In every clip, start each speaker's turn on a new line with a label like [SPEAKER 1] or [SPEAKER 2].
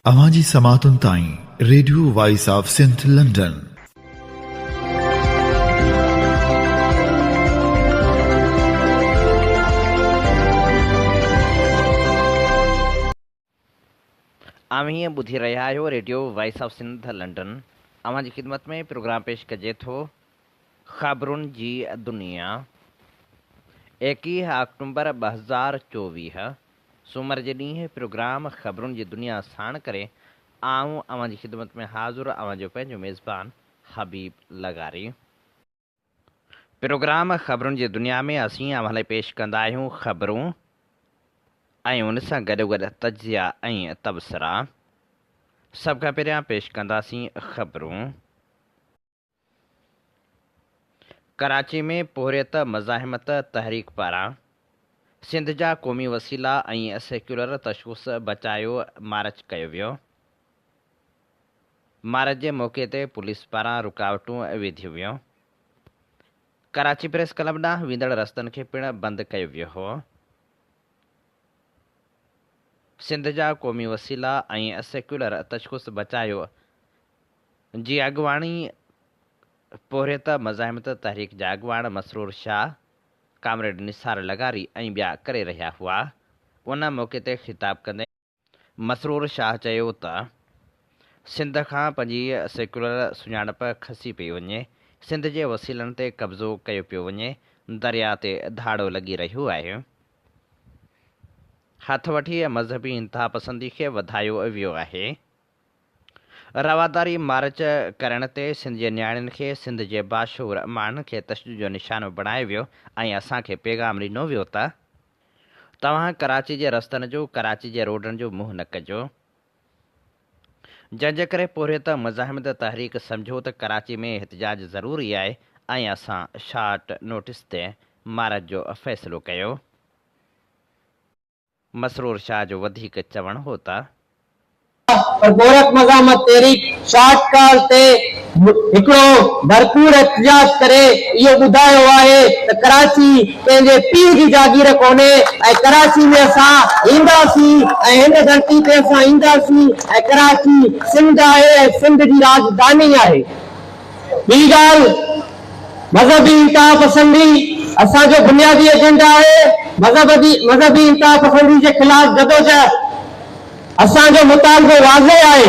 [SPEAKER 1] अवाजी समातुन ताई radio voice of Sindh London.
[SPEAKER 2] आमी बुधी रहा हो radio voice of Sindh London. अवाजी खिदमत में प्रोग्राम पेश कजे थो ख़बरुन जी दुनिया। 21 अक्टूबर 2024 सूमर जे ॾींहुं प्रोग्राम ख़बरुन जी दुनिया साण करे आऊं अवाजी खिदमत में हाज़ुर अवाजो पंहिंजो मेज़बान हबीब लगारी। प्रोग्राम ख़बरुन जी दुनिया में असीं अवां लाइ पेश कंदा आहियूं ख़बरूं ऐं उन सां गॾोगॾु तजिया ऐं तबसरा। सभ खां पहिरियां पेश कंदासीं ख़बरूं। कराची में पोहरियत मज़ाहिमत तहरीक पारां सिंध जा क़ौमी वसीला ऐं सेक्युलर तशख़ुस बचायो मार्च कयो वियो। मार्च जे मौक़े ते पुलिस पारां रुकावटूं विधियूं वियूं। कराची प्रेस क्लब ॾांहुं वेंदड़ रस्तनि खे पिणु बंदि कयो वियो हो। सिंध जा क़ौमी वसीला ऐं सेक्युलर तशख़ुस बचायो जी अॻुवाणी पोहरियत मज़ाहिमत तहरीक जा अॻुवाण मसरूर शाह, कामरेड निसार लगारी ऐं ॿिया करे रहिया हुआ। उन मौक़े ते ख़िताब कंदे मसरूर शाह चयो त सिंध खां पंहिंजी सेक्युलर सुञाणप खसी पई वञे, सिंध जे वसीलनि ते कब्ज़ो कयो पियो वञे, दरिया ते धाड़ो लॻी रहियो आहे। हथ वठी मज़हबी इंतिहा पसंदी खे वधायो वियो आहे। रवादारी मार्च करण ते सिंध जे नियाणियुनि खे सिंध जे बाशूर माण्हुनि खे तशदुद जो निशानो बणायो वियो ऐं असांखे पैगाम ॾिनो वियो त तव्हां कराची जे रस्तनि जो, कराची जे रोडनि जो मुंहुं न कजो। जंहिंजे करे पोहरियत मज़ाहिमत तहरीक सम्झो त कराची में एहतिजाज ज़रूरी आहे ऐं असां शार्ट नोटिस ते मार्च जो फ़ैसिलो कयो। मसरूर शाह जो वधीक चवणु हो त
[SPEAKER 3] और गोरख मज़ामत तहरीक शॉर्ट कॉल ते हिकिड़ो भरपूर एहतिजाज करे इहो ॿुधायो आहे त कराची पंहिंजे पीउ जी जागीर कोन्हे ऐं कराची में असां ईंदासीं ऐं हिन धरती ते असां ईंदासीं ऐं कराची सिंध आहे ऐं सिंध जी राजधानी आहे। ॿी ॻाल्हि, मज़हबी इंतिहा पसंदी असांजो बुनियादी एजेंडा आहे। मज़हबी इंतिहा पसंदी जे ख़िलाफ़ जदोजहद असांजो मुतालबो वाज़े आहे।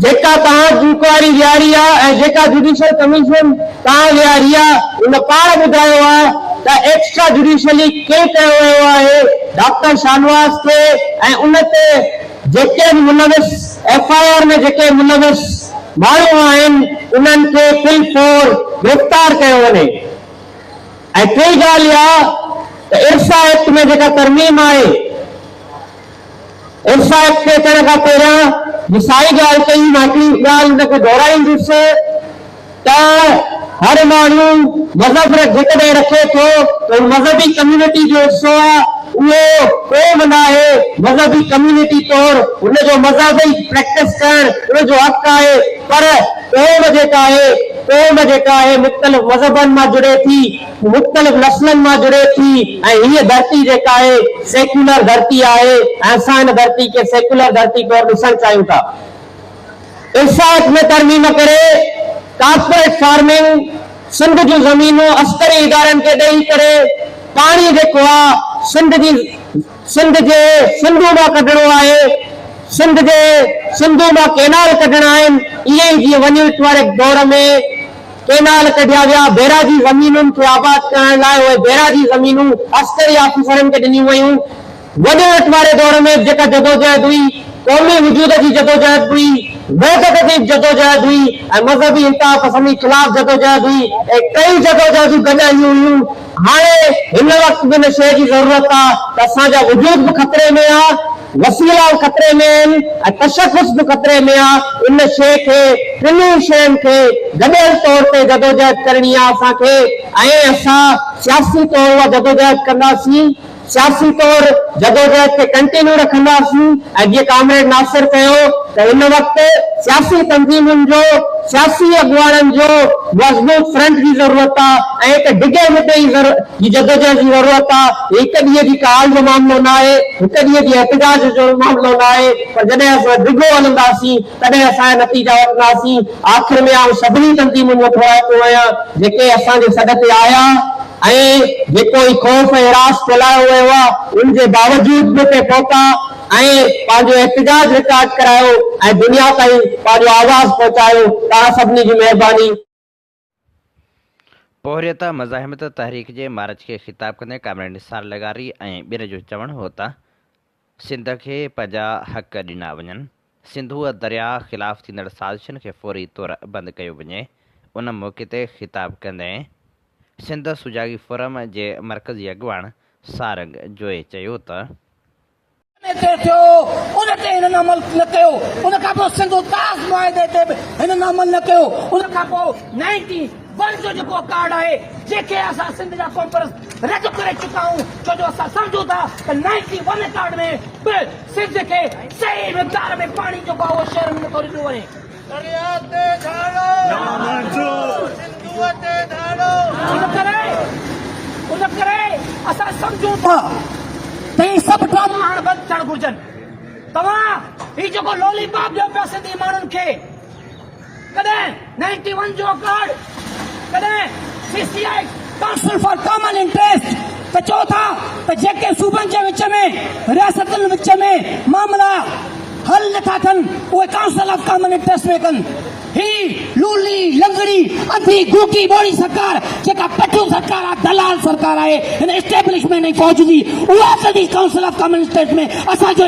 [SPEAKER 3] जेका तव्हां इंक्वायरी विहारी आहे ऐं जेका जुडिशियल कमीशन तव्हां विहारी आहे उन पाण ॿुधायो आहे त एक्स्ट्रा जुडिशियली के कयो वियो आहे डॉक्टर शाहनवाज़ खे ऐं उन ते जेके बि मुलविस FIR में जेके मुलविस माण्हू आहिनि उन्हनि खे फिल फोर गिरफ़्तार कयो वञे। ऐं टी ॻाल्हि इहा त इर्सा एक्ट में जेका तरमीम आहे, इर्सा एक्ट खे अचण खां पहिरियां साई ॻाल्हि कई, मां हिकिड़ी ॻाल्हि हुनखे दोहराईंदुसि त हर माण्हू मज़हब जेकॾहिं रखे थो त मज़हबी कम्यूनिटी जो हिसो आहे, उहो को न आहे। मज़हबी कम्यूनिटी तौरु हुनजो मज़हबी प्रैक्टिस करणु उनजो हक़ आहे। पर क़ौम जेका आहे मुख़्तलिफ़ मज़हबनि मां जुड़े थी, मुख़्तलिफ़ नस्लनि मां जुड़े थी ऐं हीअ धरती जेका आहे सेक्युलर धरती आहे ऐं असां हिन धरती खे सेक्युलर धरती तौरु ॾिसणु चाहियूं था। इर्सा एक्ट में तरमीम करे कॉर्पोरेट फार्मिंग सिंध जूं ज़मीनूं अस्करी इदारनि खे ॾेई करे पाणी जेको आहे सिंधू मां कढणो आहे, सिंधू मां केनाल कढणा आहिनि। इहे ई जीअं वञी वारे दौर में केनाल कढिया विया, बैराजी ज़मीनुनि खे आबाद करण लाइ उहे बैराजी ज़मीनूं अस्करी ऑफिसरनि खे ॾिनियूं वयूं। वॾे वटि वारे दौर में जेका जदोजहद हुई, क़ौमी वजूद जी जदोजहद हुई, वहदत जी जदोजहद हुई ऐं मज़हबी इंतिहा पसंदी ख़िलाफ़ जदोजहद हुई ऐं कई जदोजहदूं गॾायूं हुयूं। हाणे हिन वक़्तु बि हिन शइ जी ज़रूरत आहे त असांजा वजूद बि ख़तरे में आहे, वसीला बि ख़तरे में आहिनि ऐं तशख़ुस बि ख़तरे में आहे। इन शइ खे, टिनी शयुनि खे गॾियल तौर ते जदोजहद करणी आहे असांखे ऐं असां सियासी तौर उहा जदोजहद कंदासीं सियासी तौर जदोजहद खे कंटिन्यू रखंदासीं। ऐं जीअं कामरेड नासिर कयो त हिन वक़्तु सियासी तंज़ीमुनि जो, सियासी अॻुवाणनि जो मज़बूत फ्रंट जी ज़रूरत आहे ऐं हिक डिघे मुद्दे जी जदोजहद जी ज़रूरत आहे। हिक ॾींहं जी काल जो मामिलो न आहे, हिक ॾींहं जी एहतिजाज जो मामिलो न आहे, पर जॾहिं असां डिघो हलंदासीं तॾहिं असांजा नतीजा वठंदासीं। आख़िर में आउं सभिनी तंज़ीमुनि वटि रहियो आहियां जेके असांजे सॾ ते आया ऐं जेको ई खौफ़ ऐं हिरास फैलायो वियो आहे उन जे बावजूद बि हिते पहुता ऐं पंहिंजो एहतिजाज रिकॉर्ड करायो ऐं दुनिया ताईं पंहिंजो आवाज़ पहुचायो। तव्हां सभिनी जी महिरबानी।
[SPEAKER 2] पोहरियत मज़ाहिमत तहरीक जे मार्च खे ख़िताब कंदे कामरेड निसार लगारी ऐं ॿियर जो चवणु हो त सिंध खे पंहिंजा हक़ ॾिना वञनि, सिंधूअ दरिया ख़िलाफ़ थींदड़ साज़िशुनि खे फौरी तौरु बंदि कयो वञे। उन मौक़े ते ख़िताब कंदे सिंध सुजागी फोरम जे मरकज़ी अॻुवाण सारंग जोए चयो त
[SPEAKER 4] अमल न कयो, उन खां पोइ सिंधु ताज़ मुआहिदे ते बि हिननि अमल न कयो। उन खां पोइ 91 जो जेको कार्ड आहे जेके असां सिंध जा कॉन्फ्रेंस रद्द करे चुका आहियूं, छो जो असां सम्झूं था त 91 कार्ड में बि सिंध खे सही मिक़दार में पाणी जेको आहे उहो शहर में नथो ॾिनो वञे। उन करे असां सम्झूं था त ही सभु ड्रामा हाणे बंदि थियण घुरिजनि। तव्हां ही जेको लॉलीपॉप ॾियो पिया सिंधी माण्हुनि खे, कॾहिं 91 जो कार्ड, कॾहिं CCI council for common interest, त चओ था त जेके सूबनि जे विच में, रियासतुनि विच में मामला हल नथा थियनि उहे काउंसिल ऑफ कॉमन इंटरेस्ट में कनि। ही लूली लंगड़ी अंधी घूकी बोड़ी सरकार जेका पटू सरकार आहे, दलाल सरकार आहे, हिन एस्टेब्लिशमेंट ऐं फौज जी, उहा सॼी काउंसिल ऑफ कॉमन इंटरेस्ट में असांजो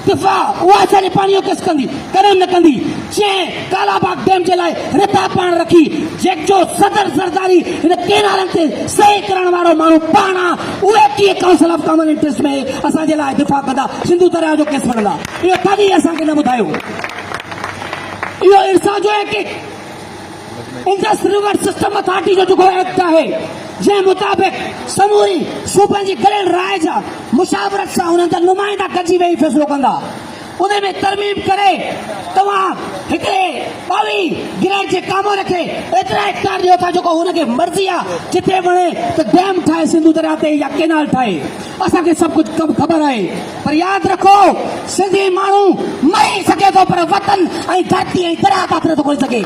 [SPEAKER 4] दिफ़ा उहा असांजे पाणी जो केस कंदी, कॾहिं न कंदी। जंहिं कालाबाग डैम जे लाइ रिता पाण रखी, जंहिंजो सदर सरदारी हिन केनालनि ते सही करण वारो माण्हू पाण आहे, उहे कीअं काउंसिल ऑफ कॉमन इंटरेस्ट में असांजे लाइ दिफ़ा कंदा, सिंधु दरिया जो केस वठंदा? इहो कॾहिं असांखे न ॿुधायो। इहो इरसा जो है कि इंडस रिवर सिस्टम अथॉरिटी जो जेको एक्ट आहे, जंहिं मुताबिक़ समूरी सूबनि जी गॾियल राय जा मुशावरत सां उन्हनि जा नुमाइंदा गॾिजी वेही फ़ैसिलो कंदा। उन में तरमीम करे तव्हां हिकिड़े 22 ग्रेड जे कामोर खे एतिरा हेक्टेयर ॾियो था जेको हुनखे मर्ज़ी आहे जिथे वणे त डैम ठाहे सिंधु दरिया ते या केनाल ठाहे। असांखे सभु कुझु ख़बर आहे, पर यादि रखो सिंधी माण्हू मरी सघे थो पर वतन ऐं धरती ऐं दरिया काथे नथो खोले सघे।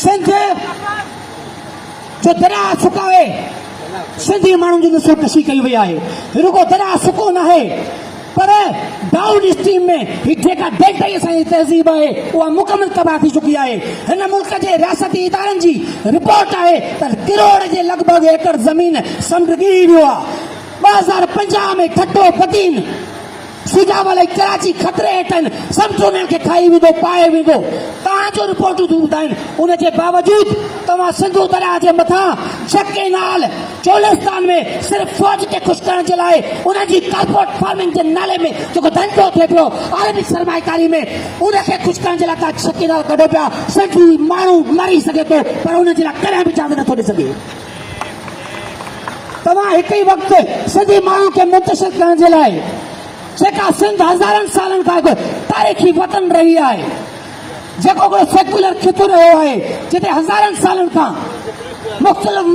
[SPEAKER 4] सिंध जो दरिया सुकावे सिंधी माण्हुनि जी नसुल कशी कई वई आहे। रुगो दरिया सुको न आहे पर डाउन स्ट्रीम में ही जेका डेल्टा असांजी तहज़ीब आहे उहा मुकमल तबाह थी चुकी आहे। हिन मुल्क जे रियासती इदारनि जी रिपोर्ट आहे त करोड़ जे लॻभॻि एकड़ ज़मीन समुंड गिरी वियो आहे। 2050 में ठटो पतीन सुजावल ऐं कराची खतरे हेठि आहिनि, समुंड उन्हनि खे खाई वेंदो, पाए वेंदो। तव्हांजो रिपोर्टूं थियूं ॿुधाइनि, उनजे बावजूदि तव्हां सिंधु दरिया जे मथां छकेनाल चोलिस्तान में सिर्फ़ फौज खे ख़ुशि करण जे लाइ उनजी कॉर्पोरेट फार्मिंग जे नाले में जेको धंधो थिए पियो अरबी सरमाएकारी में, उनखे ख़ुशि करण जे लाइ तव्हां छकेनाल कढो पिया। सिंधी माण्हू मरी सघे थो पर उनजे लाइ कॾहिं बि चांद नथो ॾेई सघे। तव्हां हिकु ई वक़्तु सिंधी माण्हू खे मुंतशिर करण जे लाइ जेका सिंध हज़ारनि सालनि खां हिकु तारीख़ी वतन रही आहे, जेको हिकिड़ो सेक्युलर खितो रहियो आहे, जिते हज़ारनि सालनि खां मुख़्तलिफ़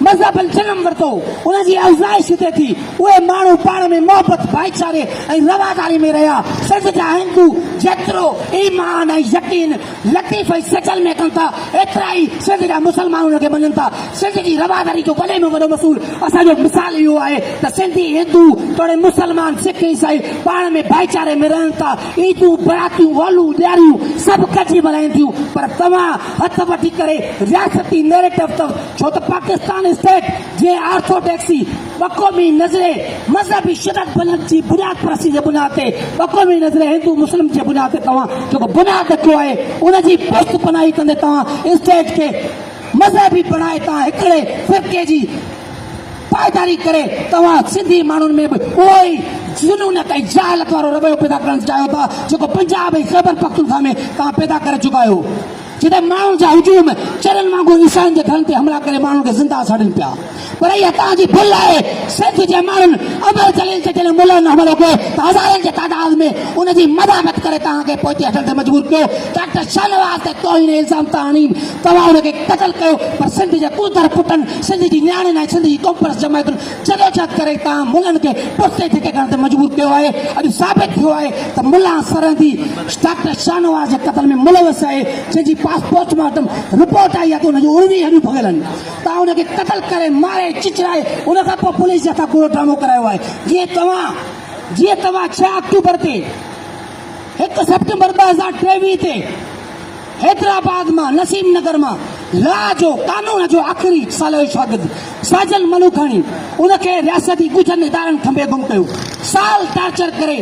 [SPEAKER 4] मज़हबनि जनम वरितो, उनजी अफ़ज़ाइश हिते थी, उहे माण्हू पाण में मोहबत भाईचारे ऐं रवादारी में रहिया। सिंध जा हिंदू जेतिरो ईमान ऐं यकीन लतीफ़ ऐं सचल में कनि था, एतिरा ई सिंध जा मुस्लमान उनखे मञनि था। सिंध जी रवादारी जो वॾे में वॾो मसूल असांजो मिसाल इहो आहे त सिंधी हिंदू तोड़े मुस्लमान सिख ईसाई पाण में भाईचारे में रहनि था। ईदूं बरातियूं होलूं ॾियारियूं सभु गॾिजी मल्हाइनि थियूं, पर तव्हां हथ वठी करे रियासती नैरेटिव अथव, छो त पाकिस्तान स्टेट जे ऑर्थोडॉक्सी बक़ौमी नज़रे मज़हबी शिदत बुलंद जी बुनियाद परस्ती जे बुनियाद ते बक़ौमी नज़रे हिंदू मुस्लिम जे बुनियाद ते तव्हां जेको बुनियाद रखियो आहे उनजी पुष्ट पनाही कंदे तव्हां स्टेट खे मज़हबी बणाए तव्हां हिकिड़े फ़िरक़े जी पायदारी करे तव्हां सिंधी माण्हुनि में बि उहो ई जुनून ऐं जहालत वारो रवैयो पैदा करणु चाहियो था जेको पंजाब ऐं ख़ैबर पख्तूनख्वा में तव्हां पैदा करे चुका आहियो। जिते माण्हुनि जा हुजूम चरनि वांगुरु ईसाइनि जे घरनि ते हमला करे माण्हुनि खे ज़िंदा साड़नि पिया। पर इहा तव्हांजी भुल आहे। सिंध जे माण्हुनि अमर जलील ते जॾहिं मुल्हनि हमलो कयो त हज़ारनि जे तादाद में उनजी मदामत करे तव्हांखे पोइते हटण ते मजबूर कयो। डॉक्टर शाहनवाज़ ते तौहीन इल्ज़ाम था आणी तव्हां हुनखे क़तल कयो। पर सिंध जे कूदर पुटनि सिंध जी नियाणियुनि ऐं सिंध जी कॉम्प्रेस जमायतुनि जदोजहद करे तव्हां मुल्हनि खे पुठिते धिके करण ते मजबूर कयो आहे। अॼु साबित थियो आहे त मुल्ला सरहदी डॉक्टर शाहनवाज़ जे क़तल में मुलविस आहे, जंहिंजी पोस्टमार्टम रिपोर्ट आई आहे त हुनजूं 19 हॾियूं भॻियल आहिनि। तव्हां हुनखे क़तल करे मारे चिचराए उन खां पोइ पुलिस जे हथां पूरो ड्रामो करायो आहे। जीअं तव्हां 6 अक्टूबर ते 1 सेप्टेम्बर 2023 ते हैदराबाद मां नसीम नगर मां ला जो कानून जो आख़िरी साल जो शागिर्द साजल मलूखानी उनखे रियासती गुजनि इदारनि खंबे गुम कयो, साल टार्चर करे।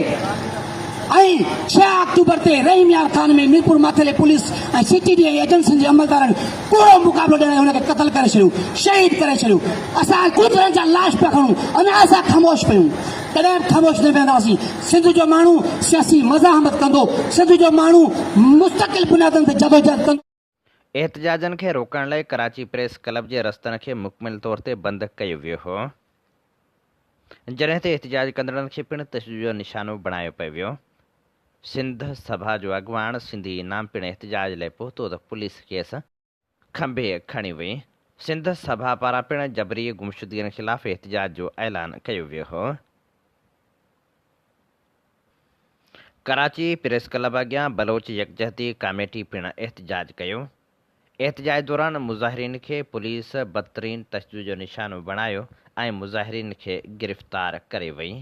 [SPEAKER 4] ऐं 6 अक्टूबर ते रहीम यार खान में मीरपुर माथेले पुलिस ऐं CTD एजेंसियुनि जे अमलदारनि पूरो मुक़ाबिलो ॾियण हुनखे क़तल करे छॾियो, शहीद करे छॾियो। असां गुजरनि जा लाश पिया खणूं, अञा असां ख़ामोश पियूं, कॾहिं ख़ामोश न वेंदासीं। सिंध जो माण्हू सियासी मज़ाहमत कंदो, सिंध जो माण्हू मुस्तक़िल बुनियादनि ते जदोजहद कंदो।
[SPEAKER 2] एहतजाजनि खे रोकण लाइ कराची प्रेस क्लब जे रस्तनि खे मुकमिल तौर ते बंदि कयो वियो हो, जॾहिं ते एहतजाज कंदड़नि खे पिणु तशदुद जो निशानो बणायो पियो वियो। सिंध सभा जो अॻुवाण सिंधी इनाम पिणु एहतजाज लाइ पहुतो त पुलिस खेसि खंबे खणी वई। सिंध सभा पारां पिणु जबरी गुमशुदगियुनि ख़िलाफ़ एहतजाज जो ऐलान कयो वियो हो। कराची प्रेस क्लब अॻियां बलोच यकजहती कमेटी पिणु एहतजाज कयो। एहतजाज दौरान मुज़ाहिरीन खे पुलिस बदतरीन तशदुद जो निशानो बणायो ऐं मुज़ाहिरीन खे गिरफ़्तार करे वई।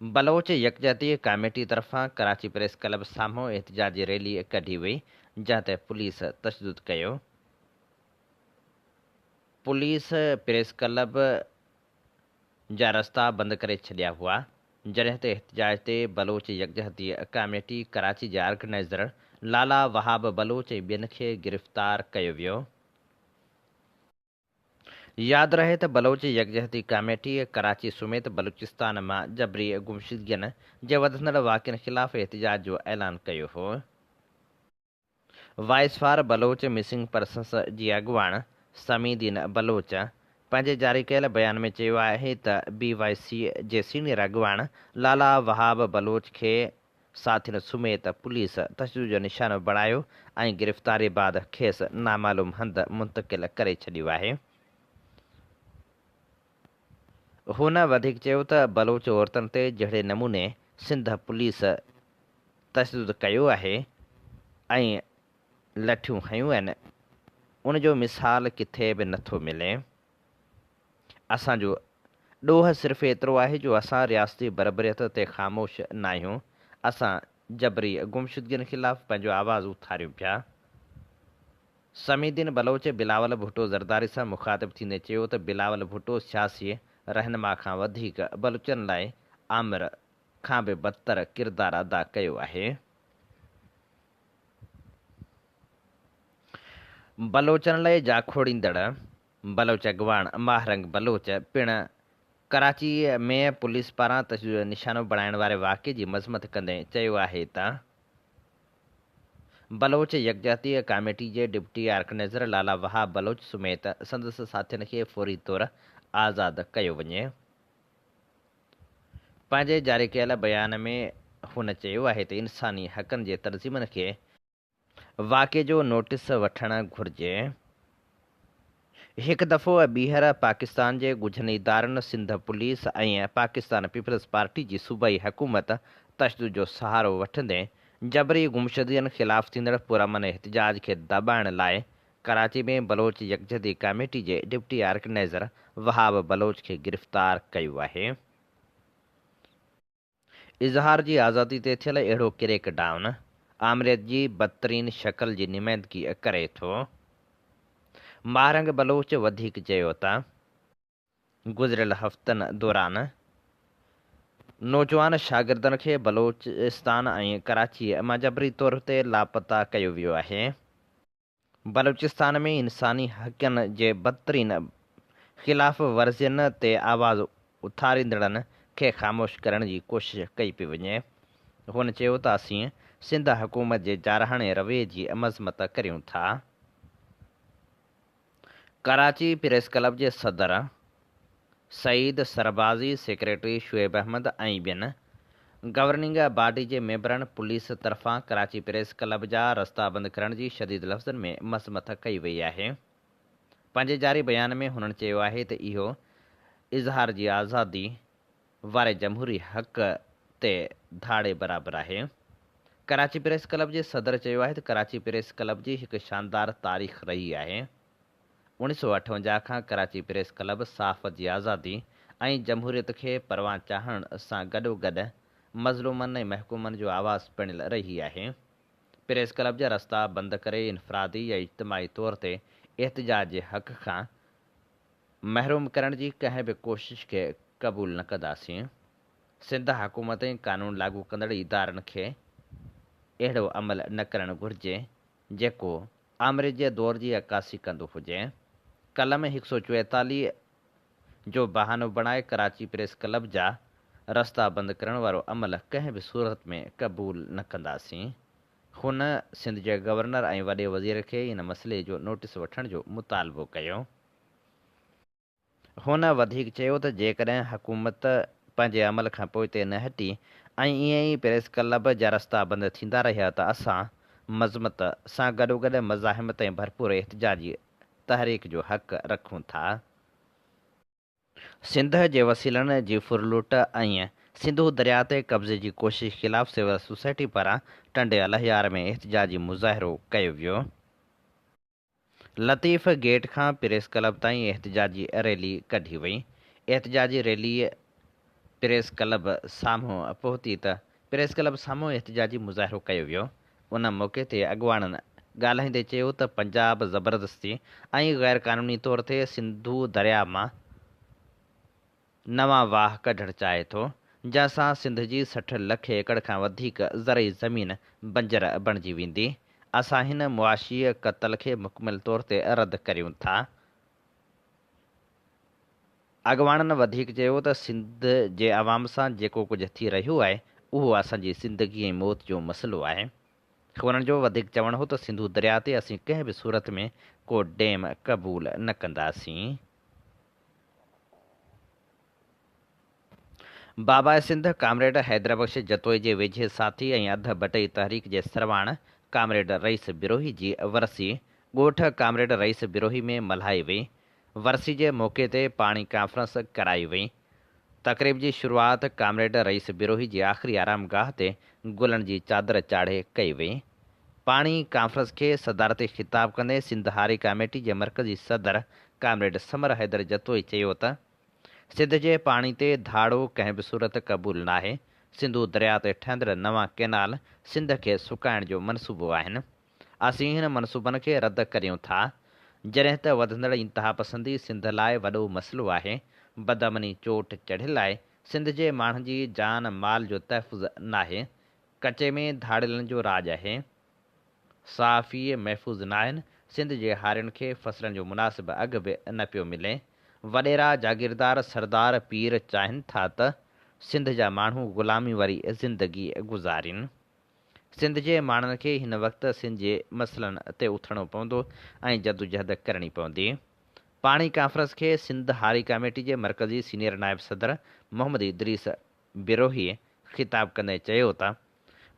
[SPEAKER 2] बलोच यकजहती कमेटी तरफ़ां कराची प्रेस क्लब साम्हूं एहतजाजी रैली कढी वई, जंहिं ते पुलिस तशदुद कयो। पुलिस प्रेस क्लब जा रस्ता बंदि करे छॾिया हुआ, जॾहिं ते एहतजाज ते बलोच यकजहती कमेटी कराची जा ऑर्गेनाइज़र लाला वहाब बलोच ऐं ॿियनि खे गिरफ़्तार कयो वियो। यादि रहे त बलोच यकजहती कमेटी कराची समेत बलूचिस्तान मां जबरी गुमशुदगियुनि जे वधंदड़ वाक़िअनि ख़िलाफ़ एहतजाज जो ऐलान कयो हो। Voice for Baloch missing persons जी अॻुवाण समीदीन बलोच पंहिंजे जारी कयल बयान में चयो आहे त BYC जे सीनियर अॻुवाण लाला वहाब बलोच खे साथियुनि समेत पुलिस तशदुद जो निशानो बणायो ऐं गिरफ़्तारी बाद खेसि नामालूम हंधि मुंतक़िल करे छॾियो आहे। हुन वधीक चयो त बलोच औरतुनि ते जहिड़े नमूने सिंध पुलिस तशदुद कयो आहे ऐं लठियूं हयूं आहिनि, उनजो मिसाल किथे बि नथो मिले। असांजो ॾोह सिर्फ़ु एतिरो आहे जो असां रियासती बरबरियत ते ख़ामोश न आहियूं। असां जबरी गुमशुदगियुनि ख़िलाफ़ पंहिंजो आवाज़ उथारियूं पिया। समीदीन बलोच बिलावल भुट्टो ज़रदारी सां मुखातिब थींदे चयो त बिलावल भुट्टो सियासी रहनुमा खां वधीक बलूचनि लाइ आमिर खां बि बदतर किरदारु अदा कयो आहे। बलोचनि लाइ जाखोड़ींदड़ बलोच अॻुवाण महारंग बलोच पिणु कराची में पुलिस पारां तशदुद जो निशानो बणाइण वारे वाक़िए जी मज़मत कंदे चयो आहे त बलोच यकजहती कमेटी जे डिप्टी ऑर्गेनाइज़र लाला वहाब बलोच समेत संदसि साथियुनि खे फौरी तौरु आज़ादु कयो वञे। पंहिंजे जारी कयल बयान में हुन चयो आहे त इंसानी हक़नि जे तर्जीमनि खे वाक़िए जो नोटिस वठणु घुरिजे। हिकु दफ़ो ॿीहर पाकिस्तान जे ॻुझनि इदारनि सिंध पुलिस ऐं पाकिस्तान पीपल्स पार्टी जी सूबाई हुकूमत तशदुद जो सहारो वठंदे जबरी गुमशुदगियुनि ख़िलाफ़ थींदड़ पुरअमन एहतजाज खे दॿाइण लाइ कराची में बलोच यकजहती कमेटी जे डिप्टी ऑर्गेनाइज़र वहाब बलोच खे गिरफ़्तार कयो आहे। इज़हार जी आज़ादी ते थियल अहिड़ो क्रेक डाउन आमरियत जी बदतरीन शक्ल जी नुमाइंदगी करे थो। महारंग बलोच वधीक चयो त गुज़िरियल हफ़्तनि दौरान नौजवान शागिर्दनि खे बलोचिस्तान ऐं कराची मां जबरी तौर ते लापता कयो वियो आहे। बलूचिस्तान में इंसानी हक़नि जे बदतरीन ख़िलाफ़ वर्ज़ियुनि ते आवाज़ उथारींदड़नि खे ख़ामोश करण जी कोशिश कई पई वञे। हुन चयो त असीं सिंध हुकूमत जे जारहाणे रवैये जी मज़मत करियूं था। कराची प्रेस क्लब जे सदर सईद सरबाज़ी, सेक्रेटरी शुएब अहमद ऐं ॿियनि गवर्निंग बॉडी जे मेंबरनि पुलिस तरफ़ां कराची प्रेस क्लब जा रस्ता बंदि करण जी शदीद लफ़्ज़नि में मज़मत कई वई आहे। पंहिंजे जारी बयान में हुननि चयो आहे त इहो इज़हार जी आज़ादी वारे जमहूरी हक़ ते धाड़े बराबरि आहे। कराची प्रेस क्लब जे सदर चयो आहे त कराची प्रेस क्लब जी हिकु शानदार तारीख़ रही आहे। 1958 खां कराची प्रेस क्लब सहाफ़त जी आज़ादी ऐं जमहूरियत खे परवान चाहण सां गॾोगॾु मज़लूमनि ऐं महकूमनि जो आवाज़ पिणियल रही आहे। प्रेस क्लब जा रस्ता बंदि करे इनफ़रादी या इज्तिमाही तौर ते एहतिजाज जे हक़ खां महरूम करण जी कंहिं बि कोशिश खे क़बूल न कंदासीं। सिंध हुकूमत ऐं क़ानून लागू कंदड़ इदारनि खे अहिड़ो अमल न करणु घुरिजे जेको आमरे जे दौर जी अकासी कंदो हुजे। कलम 144 जो बहानो बणाए कराची प्रेस क्लब जा रस्ता बंदि करण वारो अमल कंहिं बि सूरत में क़बूल न कंदासीं। हुन सिंध जे गवर्नर ऐं वॾे वज़ीर खे इन मसइले जो नोटिस वठण जो मुतालबो कयो। हुन वधीक चयो त जेकॾहिं हुकूमत पंहिंजे अमल खां पोइते न हटी ऐं ईअं ई प्रेस क्लब जा रस्ता बंदि थींदा रहिया त असां मज़मत सां गॾोगॾु मज़ाहिमत ऐं भरपूर एहतिजाजी तहरीक जो हक़ रखूं था। सिंध जे वसीलनि जी फुरलूट ऐं सिंधू दरिया ते कब्ज़े जी कोशिश ख़िलाफ़ सिविल सोसाइटी पारां टंडे अलहियार में एहतिजाजी मुज़ाहिरो कयो वियो। लतीफ़ गेट खां प्रेस क्लब ताईं एहतिजाजी रैली कढी वई। एहतिजाजी रैली प्रेस क्लब साम्हूं पहुती त प्रेस क्लब साम्हूं एहतिजाजी मुज़ाहिरो कयो वियो। उन मौक़े ते अॻवाननि ॻाल्हाईंदे चयो त पंजाब ज़बरदस्ती ऐं ग़ैर क़ानूनी तौर ते सिंधू दरिया मां नवां वाह कढणु चाहे थो, जंहिंसां सिंध जी 60 लख एकड़ खां वधीक ज़रई ज़मीन बंजर बणिजी वेंदी। असां हिन मुआशी क़तल खे मुकमिल तौर ते रद्द करियूं था। अॻवाननि वधीक चयो त सिंध जे अवाम सां जेको कुझु थी रहियो आहे उहो असांजी ज़िंदगी ऐं मौत जो मसइलो आहे। हुननि जो वधीक चवणु हो त सिंधू दरिया ते असीं कंहिं बि सूरत में को डैम क़बूल न कंदासीं। बाबा सिंध कामरेड हैदरबख्श जतोई जे वेझे साथी ऐं अध बटई तहरीक जे सरवाण कामरेड रईस बिरोही जी वरसी ॻोठ कामरेड रईस बिरोही में मल्हाई वई। वरसी जे मौक़े ते पाणी कॉन्फ्रेंस कराई वई। तक़रीब जी शुरूआति कामरेड रईस बिरोही जी आख़िरी आरामगाह ते गुलनि जी चादर चाढ़े कई वई। पाणी कॉन्फ्रेंस खे सदारती ख़िताब कंदे सिंध हारी कमेटी जे मरकज़ी सदर कामरेड समर हैदर जतोई चयो त सिंध जे पाणी ते धाड़ो कंहिं बि सूरत क़बूल नाहे। सिंधू दरिया ते ठहंदड़ नवां कैनाल सिंध खे सुकाइण जो मनसूबो आहिनि। असीं हिन मनसूबनि खे रद्द करियूं था। जॾहिं त वधंदड़ इंतिहा पसंदी सिंध लाइ वॾो मसइलो आहे। बदअमनी चोट चढ़ियल आहे। सिंध जे माण्हुनि जी जान माल जो तहफ़ुज़ नाहे। कचे में धाड़ियलनि जो राज आहे। साफ़ी महफ़ूज़ नाहिनि। सिंध जे हारियुनि खे फ़सलनि जो मुनासिब अघु बि न पियो मिले। वॾेरा जागीरदार सरदार पीर चाहिनि था त सिंध जा माण्हू ग़ुलामी वारी ज़िंदगी गुज़ारीनि। सिंध जे माण्हुनि खे हिन वक़्तु सिंध जे मसइलनि ते उथणो पवंदो ऐं जदोजहद करणी पवंदी। पाणी कॉन्फ्रेंस खे सिंध हारी कमेटी जे मरकज़ी सीनियर नायब सदर मोहम्मद इदरीस बिरोही ख़िताब कंदे चयो त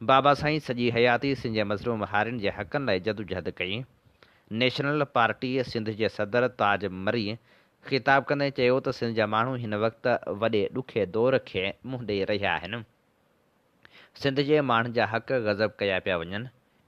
[SPEAKER 2] बाबा साईं सॼी हयाती सिंध जे मज़लूम हारियुनि जे हक़नि लाइ जदोजहद कई। नेशनल पार्टी सिंध जे सदर ताज मरी ख़िताब कंदे चयो त सिंध जा माण्हू हिन वक़्तु वॾे ॾुखे दौर खे मुंहुं ॾेई रहिया आहिनि। सिंध जे माण्हुनि जा हक़ गज़ब कया पिया वञनि।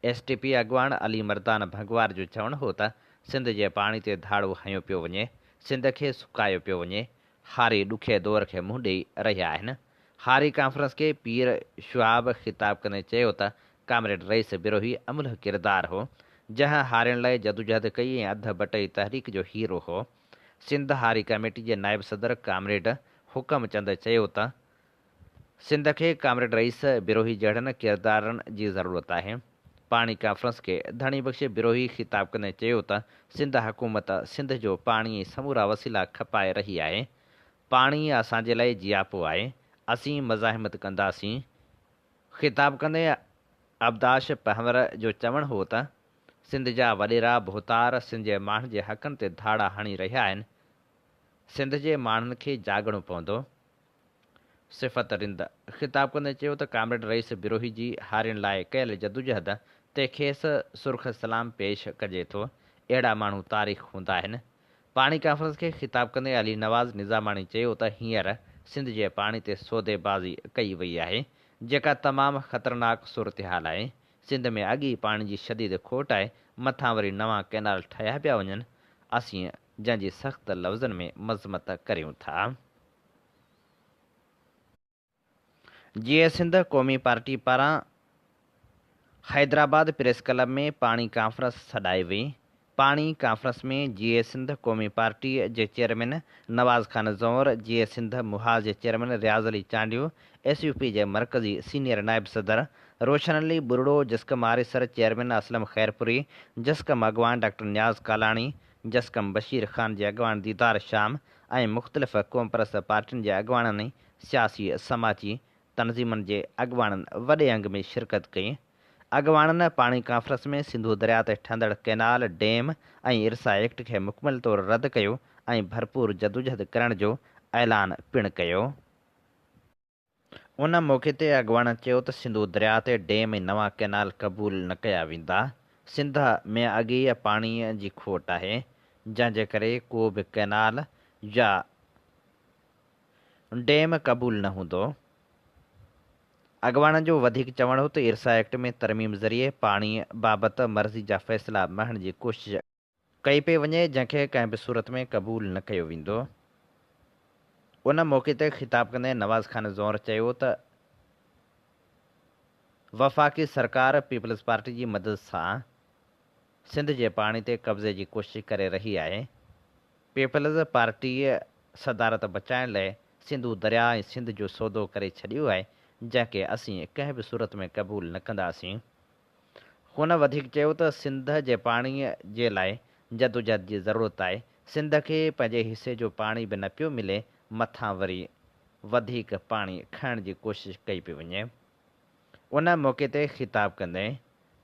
[SPEAKER 2] STP अॻवान अली मर्दान भगवार जो चवणु हो त सिंध जे पाणी ते धाड़ो हयो पियो वञे। सिंध खे सुकायो पियो वञे। हारी ॾुखे दौर खे मुंहुं ॾेई रहिया आहिनि। हारी कॉन्फ्रेंस खे पीर शुआब ख़िताब कंदे चयो त कामरेड रईस बिरोही अमुल किरदार हो, जंहिं हारियुनि लाइ जदोजहद कई ऐं अध बटई तहरीक जो हीरो हो। सिंध हारी कमेटी जे नायब सदर कामरेड हुकम चंद चयो त सिंध खे कामरेड रईस बिरोही जहिड़नि किरदारनि जी ज़रूरत आहे। पाणी कॉन्फ्रेंस खे धणी बख़्श बिरोही ख़िताब कंदे चयो त सिंध हुकूमत सिंध जो पाणी समूरा वसीला खपाए रही आहे। पाणी असांजे लाइ जियापो आहे। असीं मज़ाहिमत कंदासीं। ख़िताब कंदे अब्दाश पहवर जो चवणु हो त सिंध जा वॾेरा भोतार सिंध जे माण्हुनि जे हक़नि ते धाड़ा हणी रहिया आहिनि। सिंध जे माण्हुनि खे जाॻणो पवंदो। सिफ़त रिंद ख़िताब कंदे चयो त कामरेड रईस बिरोही जी हारियुनि लाइ कयल जदोजहद ते खेसि सुर्ख़ सलाम पेश कजे थो। अहिड़ा माण्हू तारीख़ हूंदा आहिनि। पाणी कॉन्फ्रेंस खे ख़िताब कंदे अली नवाज़ निज़ामाणी चयो त हींअर सिंध जे पाणी ते सौदेबाज़ी कई वई आहे, जेका तमामु ख़तरनाक सूरत हाल आहे। सिंध में अॻी पाणी जी शदीद खोट आहे, मथां वरी नवां कैनाल ठहिया पिया वञनि। असीं जंहिंजी सख़्त लफ़्ज़नि में मज़मत करियूं था। जीअं सिंध क़ौमी पार्टी पारां हैदराबाद प्रेस क्लब में पाणी कॉन्फ्रेंस सॾाई वई। पाणी कॉन्फ्रेंस में जीए सिंध क़ौमी पार्टी जे चेयरमैन नवाज़ खान ज़ौर, जीए सिंध मुहाज़ जे चेयरमैन रियाज़ अली चांडियो, SUP जे मरकज़ी सीनियर नायब सदर रोशन अली बुरड़ो, जस्कम आरिसर चेयरमैन असलम खैरपुरी, जस्कम अॻवान डॉक्टर न्याज़ कालाणी, जस्कम बशीर ख़ान जे अॻवान दीदार शाम ऐं मुख़्तलिफ़ क़ौम परस्त पार्टियुनि जे अॻवाननि सियासी समाजी तनज़ीमनि जे अॻवाननि वॾे अंग में शिरकत कई। अॻवाननि पाणी कॉन्फ्रेंस में सिंधु दरिया ते ठहंदड़ कैनाल, डैम ऐं इरसा एक्ट खे मुकमल तौरु रद्द कयो ऐं भरपूर जदोजहद करण जो ऐलान पिणु कयो। उन मौक़े ते अॻवाननि चयो त सिंधु दरिया ते डैम ऐं नवां कैनाल क़बूल न कया वेंदा। सिंध में अॻे पाणीअ जी खोट आहे, जंहिंजे करे को बि कैनाल या डैम क़बूल न हूंदो। अॻवाननि जो वधीक चवणु हो त इरसा एक्ट में तरमीम ज़रिए पाणीअ बाबति मर्ज़ी जा फ़ैसिला महण जी कोशिश कई पई वञे, जंहिंखे कंहिं बि सूरत में क़बूल न कयो वेंदो। उन मौक़े ते ख़िताब कंदे नवाज़ खान ज़ौर चयो त वफ़ाक़ी सरकार पीपल्स पार्टी जी मदद सां सिंध जे पाणी ते कब्ज़े जी कोशिश करे रही आहे। पीपल्स पार्टीअ सदारत बचाइण लाइ सिंधु दरिया ऐं सिंध जो सौदो करे छॾियो आहे, जंहिंखे असीं कंहिं बि सूरत में क़बूल न कंदासीं। हुन वधीक चयो त सिंध जे पाणीअ जे लाइ जदोजहद जी ज़रूरत आहे। सिंध खे पंहिंजे हिसे जो पाणी बि न पियो मिले, मथां वरी वधीक पाणी खणण जी कोशिश कई पई वञे। उन मौक़े ते ख़िताब कंदे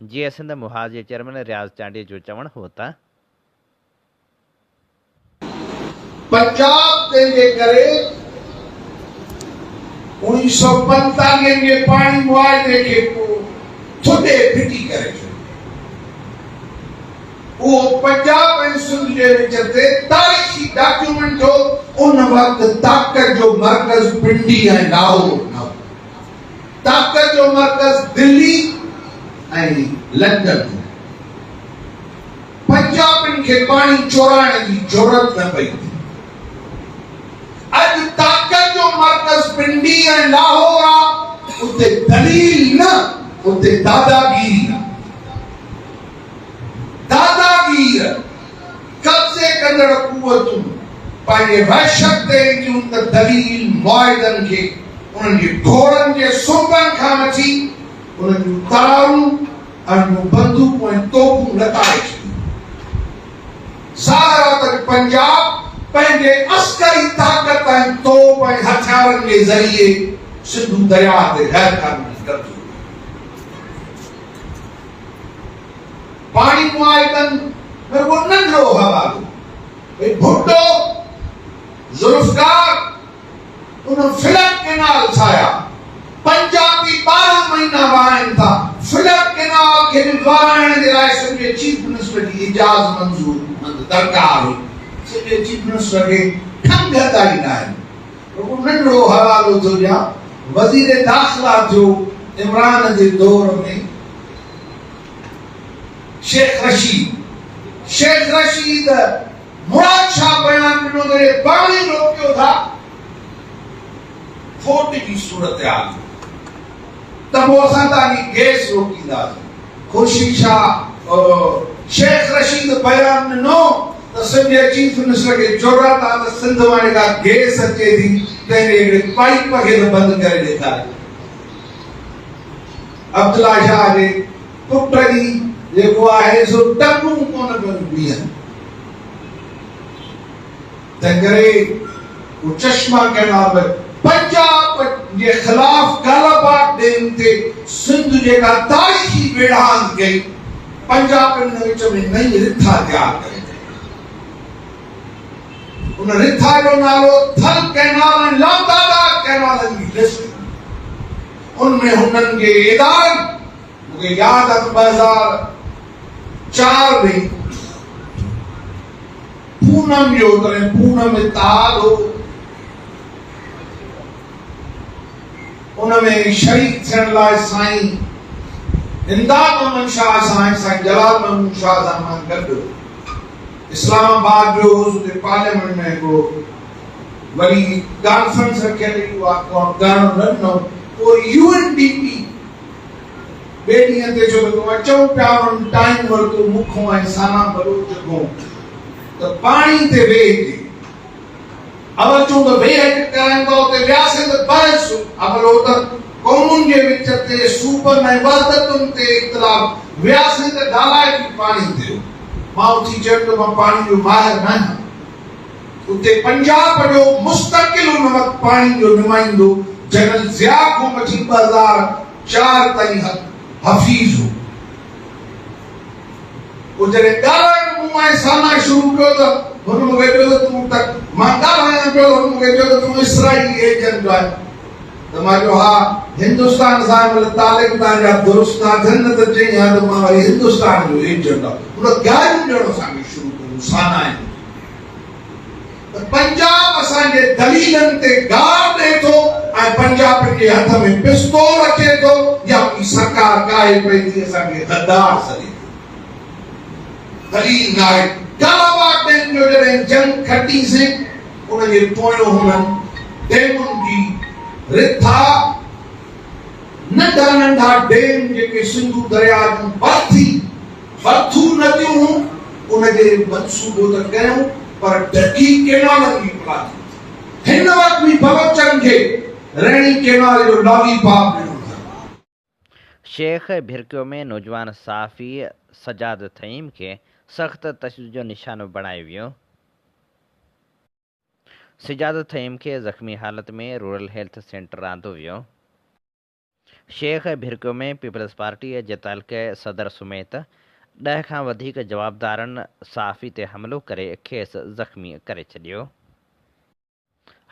[SPEAKER 2] जीअं सिंध मुहाज़ जे चेयरमैन रियाज़ चांडिया जो चवणु हो त
[SPEAKER 5] पंजाब तंहिंजे करे 1945 में पाणी मुआहदे खे थोॾे फिटी करे छॾियो। उहो पंजाब ऐं सिंध जे विच ते तारीख़ी डॉक्यूमेंट हो। उन वक़्तु ताक़त जो मर्कज़ पिंडी ऐं लाहौर न हो। ताक़त जो मर्कज़ दिल्ली ऐं लंडन हो। पंजाबियुनि खे पाणी चोराइण जी ज़रूरत न पई थी। अॼु ताक़त जो मर्कज़ पिंडी ऐं लाहौर आहे। उते दलील न, उते दादागीरी आहे। दादागीर कब्ज़े कंदड़ कुवतूं पंहिंजे वहशत ते ईंदियूं त दलील मुआहिदनि खे उन्हनि जे घोड़नि जे सुंबनि खां वठी उन्हनि जूं तरारूं ऐं बंदूकूं ऐं तोपूं लताड़े छॾियूं। सारा त पंजाब पंहिंजे अस्करी ताक़त ऐं तोप ऐं हथियारनि जे ज़रिए सिंधु दरिया ते गैर क़ानूनी कब्ज़ो पाणी मुआहिदनि में वो नंढो हवालो भई भुट्टो ज़ुल्फ़कार उन फिलप कैनाल ठाहिया। पंजाबी 12 महीना वाहिनि था। फिलप कैनाल खे वाहिण जे लाइ सिंध चीफ मिनिस्टर जी इजाज़त मंज़ूर दरकार हुई। सिंध चीफ मिनिस्टर खे ठंग ताईं न आहिनि। वो नंढो हवालो थो ॾियां। वज़ीर दाख़िला थियो इमरान जे दौर में शेख रशीद मुराद शाह बयान ॾिनो त पाणी रोकियो था। खोट जी सूरत हाल त पोइ असां तव्हांजी गैस रोकींदासीं। खुर्शीद शाह शेख रशीद बयान ॾिनो त सिंध जे चीफ मिनिस्टर खे ज़रूरत आहे त सिंध मां जेका गैस अचे थी तंहिंजे पाइप खे त बंदि करे ॾेखारे। अब्दुल्ला शाह जे पुट जी जेको आहे सो टपूं कोन पियो बीहनि। तंहिं करे चश्मा कैनाल पंजाब जे ख़िलाफ़ गालाबाद डैम ते सिंध जेका तारीख़ी बेड़ान कई पंजाब विच में नई रिथा तैयार करे उन रिथा जो नालो थल कैनाल ऐं लातादार कैनालनि जी लिस्ट उनमें हुननि खे इदारनि मूंखे यादि आहे 2004 में पूनम जो तॾहिं पूनम इत्तेहाद हो उनमें शरीक थियण लाइ साईं इमदाद मोहम्मद शाह साईं जलाल महमूद शाह सां गॾु इस्लामाबाद जो उते पार्लियामेंट में को वरी कॉन्फ्रेंस रखियल हुई करणु न ॾिनो पोइ यूएनडीपी ॿिए ॾींहं ते छो त अचूं पिया उन्हनि टाइम वरितो मुखों ऐं साना बलोच खां त पाणी ते वेह अवल चूं त वेह कराईंदा उते वियासीं त बहस अवल हो त क़ौमुनि जे विच ते सूबनि ऐं वहदतुनि ते इख़्तिलाफ़ वियासीं त ॻाल्हाए बि पाणी थियो मां उथी चयुमि त मां पाणी जो माहिर न आहियां उते पंजाब जो मुस्तक़िल उन वक़्तु पाणी जो नुमाइंदो जनरल ज़िया खां वठी 2004 ताईं हफ़ीज़ हो वो जॾहिं ॻाल्हाइण मूं ऐं साना शुरू कयो त हुन मूंखे चयो त तूं त मां ॻाल्हायां पियो हुन मूंखे चयो त तूं इसराइली एजेंट आहीं त मां चयो हा हिंदुस्तान सां मतलब तालिक तव्हांजा दुरुस्त था थियनि न त चई हा त मां वरी हिंदुस्तान जो एजेंट आहियां हुन गारियूं ॾियणु असांखे शुरू कयूं साना आहिनि त पंजाब असांजे दलीलनि ते गार ॾिए थो ऐं पंजाब जे हथ में पिस्तौल अचे थो या की सरकार काए पई थी असांखे गद्दार सॾे दलील न आहे कालाबाग जो जॾहिं जंग खटीसीं उनजे पोयों हुननि डेमुनि जी रिथा नंढा नंढा डेम जेके सिंधु दरिया जूं बर्थू नदियूं उनजे मंसूबो त कयूं पर ढकी केनालनि जी प्लान हिन वक़्तु बि बलोचनि खे रैणी केनाल जो लॉलीपॉप ॾिनो
[SPEAKER 2] शेख भिरकियो में नौजवान सहाफ़ी सजाद थईम खे सख़्त तशदुद जो निशानो बणायो वियो सजाद थईम खे ज़ख़्मी हालत में रूरल हेल्थ सेंटर आंदो वियो शेख भिरकियो में पीपल्स पार्टी जे तालुक़े सदर समेत 10 खां वधीक जवाबदारनि सहाफ़ी ते हमिलो करे खेसि ज़ख़्मी करे छॾियो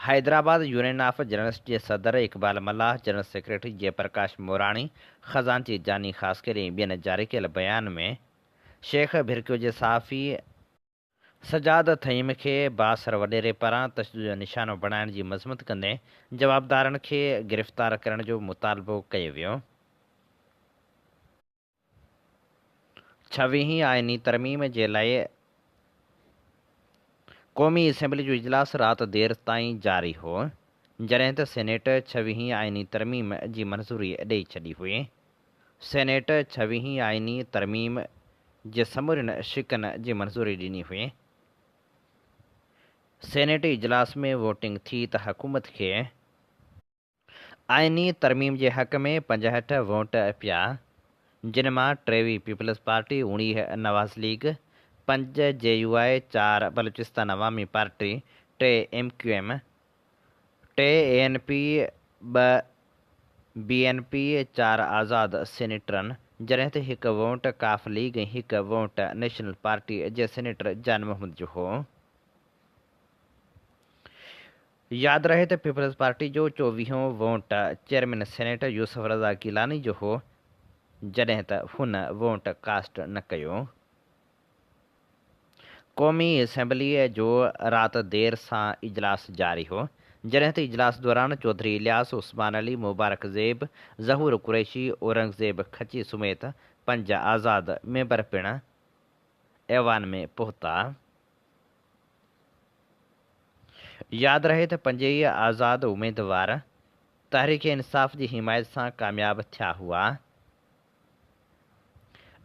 [SPEAKER 2] हैदराबाद यूनियन ऑफ जर्नलिस्ट जे सदर इक़बाल मल्लाह जनरल सेक्रेटरी जयप्रकाश मोराणी ख़ज़ानची जानी ख़ासकरी ॿियनि जारी कयल बयान में शेख भिरकियो जे सहाफ़ी सजाद थईम खे बासर वॾेरे पारां तशदुद जो निशानो बणाइण जी मज़मत कंदे जवाबदारनि खे गिरफ़्तार करण जो मुतालबो कयो वियो 26वीं आइनी तरमीम जे लाइ क़ौमी असेंबली जो इजलास राति देर ताईं जारी हो जॾहिं त सेनेट 26वीं आइनी तरमीम जी मंज़ूरी ॾेई छॾी हुई सेनेट 26वीं आइनी तरमीम जे समूरनि शिकनि जी मंज़ूरी ॾिनी हुई सेनेट इजलास में वोटिंग थी त हुकूमत खे आइनी तरमीम जे हक़ में 65 वोट पिया जिन मां 23 पीपल्स पार्टी 19 नवाज़ लीग 5 JUI 4 बलूचिस्तान अवामी पार्टी 3 MQM 3 ANP 2 BNP 4 आज़ाद सेनेटरनि जॾहिं त 1 वोट काफ लीग ऐं 1 वोट नेशनल पार्टी जे सेनेटर जान मोहम्मद जो हो यादि रहे त पीपल्स पार्टी जो 24हों वोट चेयरमैन सेनेट यूसुफ रज़ा गिलानी जो हो जॾहिं त हुन वोट कास्ट न कयो क़ौमी असेंबलीअ जो राति देर सां इजलास जारी हो जॾहिं त इजलास दौरान चौधरी इलियास उस्मान अली मुबारक ज़ेब ज़हूर कुरैशी औरंगज़ेब खची समेत 5 आज़ाद मेंबर पिणु ऐवान में पहुता यादि रहे त 5 आज़ाद उम्मीदवार तहरीक इंसाफ़ जी हिमायत सां कामयाब थिया हुआ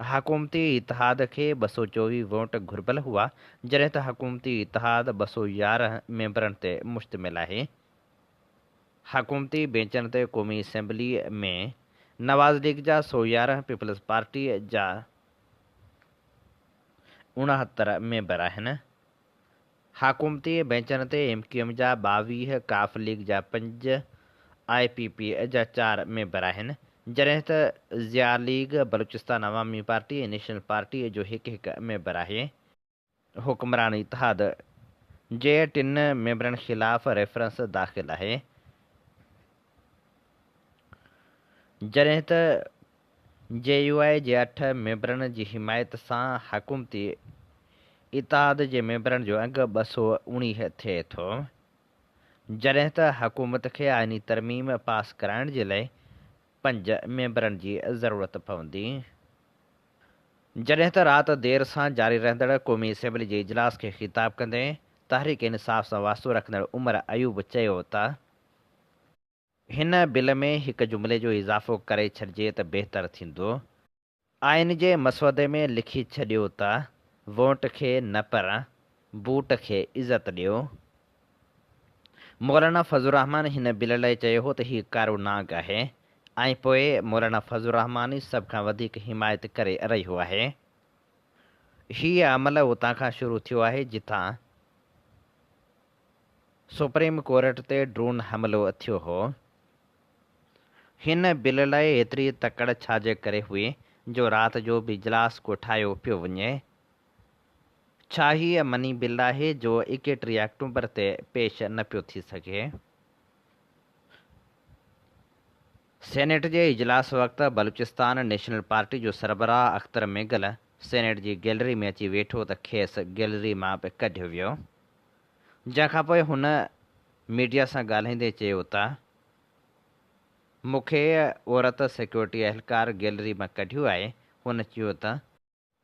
[SPEAKER 2] हुकूमती इतिहाद खे 224 वोट घुर्बल हुआ जॾहिं त हुकूमती इतिहाद 211 मेंबरनि ते मुश्तमिल आहे हुकूमती बेंचनि ते क़ौमी असेंबली में नवाज़ लीग जा 111 पीपल्स पार्टी जा 69 मेंबर आहिनि हुकूमती बेंचनि ते MQM जा 22 काफ लीग जा 5 IPP जा 4 मेंबर आहिनि जॾहिं त ज़िया लीग, बलूचिस्तान अवामी पार्टी ऐं नेशनल पार्टी जो हिकु मेंबर आहे। हुकमरान इतिहाद जे 3 मेंबरनि ख़िलाफ़ रेफरेंस दाख़िल आहे, जॾहिं त JUI जे 8 मेंबरनि जी हिमायत सां हुकूमती इतिहाद जे मेंबरनि जो अंग 219 थिए थो, जॾहिं त हुकूमत खे आइनी तरमीम पास कराइण जे लाइ 5 मेंबरनि जी ज़रूरत पवंदी। जॾहिं त राति देर सां जारी रहंदड़ क़ौमी असेंबली जे इजलास खे ख़िताब कंदे तहरीक इंसाफ़ सां वास्तो रखंदड़ उमर अयूब चयो त हिन बिल में हिकु जुमिले जो इज़ाफ़ो करे छॾिजे त बहितर थींदो। आइन जे मसवदे में लिखी छॾियो त वोट खे न पर बूट खे इज़त ॾियो। मौलाना फज़लुर रहमान हिन बिल लाइ चयो हो त हीउ कारो नांग आहे ऐं पोइ मौलाना फज़लुर रहमान ई सभ खां वधीक हिमायत करे रहियो आहे। हीअ अमल उतां खां शुरू थियो आहे जिथां सुप्रीम कोर्ट ते ड्रोन हमिलो थियो हो। हिन बिल लाइ एतिरी तकड़ छाजे करे हुई जो राति जो बि इजलास कोठायो पियो वञे। छा हीअ मनी बिल आहे जो 31 अक्टूबर ते पेश न पियो थी सघे? सेनेट जे इजलास वक़्तु बलूचिस्तान नेशनल पार्टी जो सरबराह अख्तर मेगल सेनेट जी गैलरी में अची वेठो त खेसि गैलरी मां बि कढियो वियो, जंहिंखां पोइ हुन मीडिया सां ॻाल्हाईंदे चयो त मूंखे औरत सिक्योरिटी अहलकार गैलरी मां कढियो आहे। हुन चयो त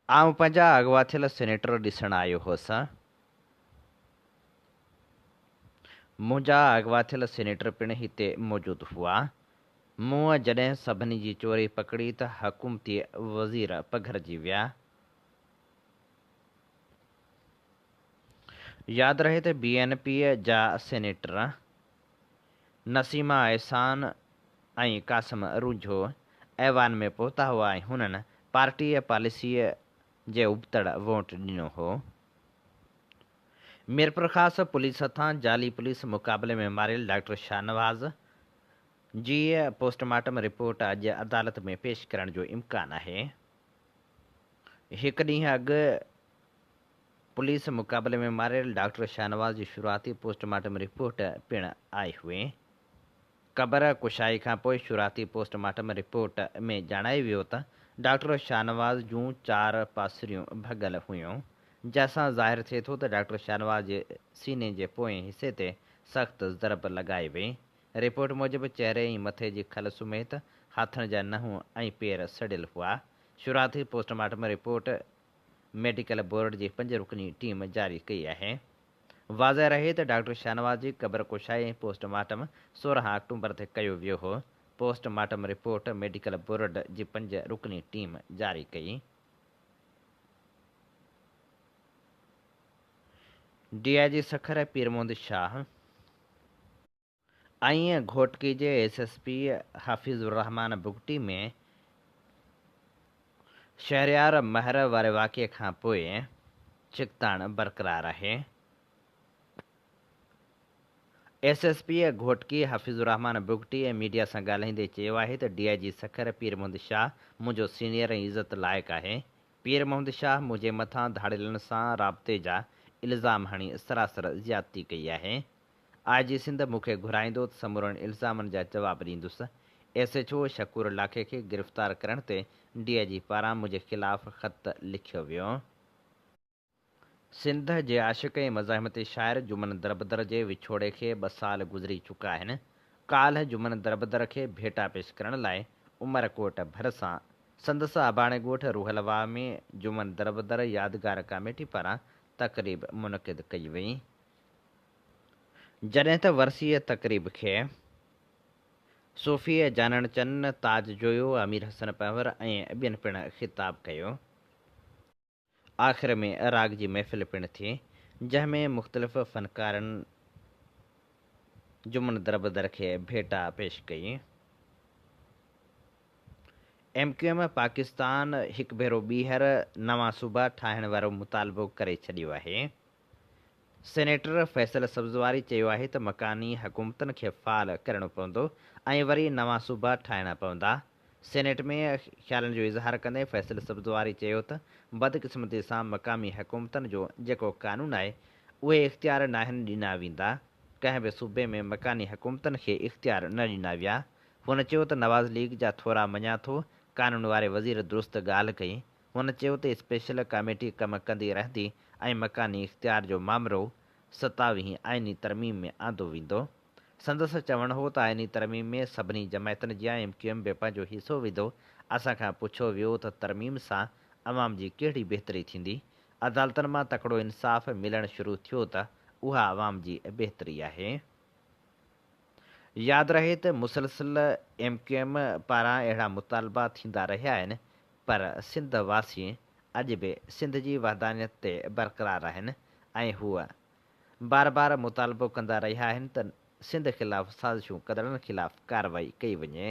[SPEAKER 2] आउं पंहिंजा अगवा थियल सेनेटर ॾिसणु आयो हुअसि। मुंहिंजा अगवा थियल सेनेटर पिणु हिते मौजूदु हुआ। मूं जॾहिं सभिनी जी चोरी पकड़ी त हुकूमती वज़ीर पघिरजी विया। यादि रहे त BNP जा सेनेटर नसीमा एहसान ऐं कासिम रूझो ऐवान में पहुता हुआ ऐं हुननि पार्टीअ पॉलिसीअ जे उबतड़ वोट ॾिनो हो। मीरपुर ख़ासि पुलिस हथां जाली पुलिस मुक़ाबले में मारियल डॉक्टर शाहनवाज़ जी पोस्टमार्टम रिपोर्ट अॼु अदालत में पेश करण जो इम्कान आहे। हिकु ॾींहुं अॻु पुलिस मुक़ाबले में मारियल डॉक्टर शाहनवाज़ जी शुरूआती पोस्टमार्टम रिपोर्ट पिणु आई हुई। क़बर कुशाई खां पोइ शुरूआती पोस्टमार्टम रिपोर्ट में ॼाणायो वियो त डॉक्टर शाहनवाज़ जूं 4 पासरियूं भॻल हुयूं, जंहिंसां ज़ाहिर थिए थो त डॉक्टर शाहनवाज़ जे सीने जे पोएं हिसे ते सख़्त ज़रब लॻाई वई। रिपोर्ट मूजिबि चहिरे ऐं मथे जी खल समेत हथनि जा नहूं ऐं पेर सड़ियल हुआ। शुरूआती पोस्टमार्टम रिपोर्ट मेडिकल बोर्ड जी 5 रुकनी टीम जारी कई आहे। वाज़ह रहे त डॉक्टर शाहनवाज़ जी क़बर कुशाई ऐं पोस्टमार्टम 16 अक्टूबर ते कयो वियो हो। पोस्टमार्टम रिपोर्ट मेडिकल बोर्ड जी 5 रुकनी टीम जारी कई। DIG सखर पीरमोहम्मद शाह ऐं घोटकी जे SSP हफ़ीज़ुर रहमान बुगटी में शहरयार महर वारे वाक़िए खां पोइ चिकताण बरक़रार आहे। SSP घोटकी हफ़ीज़ुर रहमान बुगटी ऐं मीडिया सां ॻाल्हाईंदे चयो आहे त DIG सखर पीरमोहम्मद शाह मुंहिंजो सीनियर ऐं इज़त लाइक़ु आहे। पीरमोहम्मद शाह मुंहिंजे मथां धाड़ियलनि सां राब्ते जा इल्ज़ाम हणी सरासर ज़्यादती कई आहे। IG सिंध मूंखे घुराईंदो त समूरनि इल्ज़ामनि जा जवाब ॾींदुसि। SHO शकूर लाखे खे गिरफ़्तार करण ते DIG पारां मुंहिंजे ख़िलाफ़ ख़त लिखियो वियो। सिंध जे आशिक़ ऐं मज़ाहिमती शाइर जुमन दरबदर जे विछोड़े खे 2 साल गुज़री चुका आहिनि। काल्ह जुमन दरबदर खे भेटा पेश करण लाइ उमरकोट भरिसां संदसि अबाणे ॻोठ रूहलवा में जुमन दरबदर यादगार कमेटी पारां तक़रीब मुनक़िद कई वई, जॾहिं त वरसीअ तक़रीब खे सूफ़ी जानण चंद, ताज जोयो, अमीर हसन पंवर ऐं ॿियनि पिणु ख़िताब कयो। आख़िर में राग जी महफ़िल पिणु थी, जंहिंमें मुख़्तलिफ़ फ़नकारनि जुमन दरबदर खे भेटा पेश कई। MQM पाकिस्तान हिकु भेरो ॿीहर नवां सूबा ठाहिण वारो मुतालबो करे छॾियो आहे। सेनेटर फैसल सब्ज़वारी चयो आहे त मकानी हुकूमतनि खे फ़ाल करणो पवंदो ऐं वरी नवां सूबा ठाहिणा पवंदा। सेनेट में ख़्यालनि जो इज़हार कंदे फ़ैसल सब्ज़वारी चयो त बदकिस्मती सां मक़ामी हुकूमतनि जो जेको क़ानून आहे उहे इख़्तियार नाहिनि ॾिना वेंदा। कंहिं बि सूबे में मकानी हुकूमतनि खे इख़्तियार न ॾिना विया। हुन चयो त नवाज़ लीग जा थोरा मञा थो क़ानून वारे वज़ीर दुरुस्त ॻाल्हि कई। हुन चयो त स्पेशल कमेटी कमु कंदी रहंदी ऐं मकानी इख़्तियार जो मामिलो 27वीं आइनी तरमीम में आंदो वेंदो। संदसि चवणु हो त आइनी तरमीम में सभिनी जमायतनि जी MQM बि पंहिंजो हिसो विधो। असांखां पुछियो वियो त तरमीम सां अवाम जी कहिड़ी बहितरी थींदी। अदालतनि मां तकिड़ो इंसाफ़ मिलणु शुरू थियो त उहा अवाम जी बहितरी आहे। यादि रहे त मुसलसिल MQM पारां अहिड़ा मुतालबा थींदा रहिया आहिनि, पर सिंध वासी अॼु बि सिंध जी वहदानियत ते बरक़रार आहिनि ऐं हूअ बार बार मुतालबो कंदा रहिया आहिनि त सिंध ख़िलाफ़ साज़िशूं कंदड़नि ख़िलाफ़ कार्रवाई कई वञे।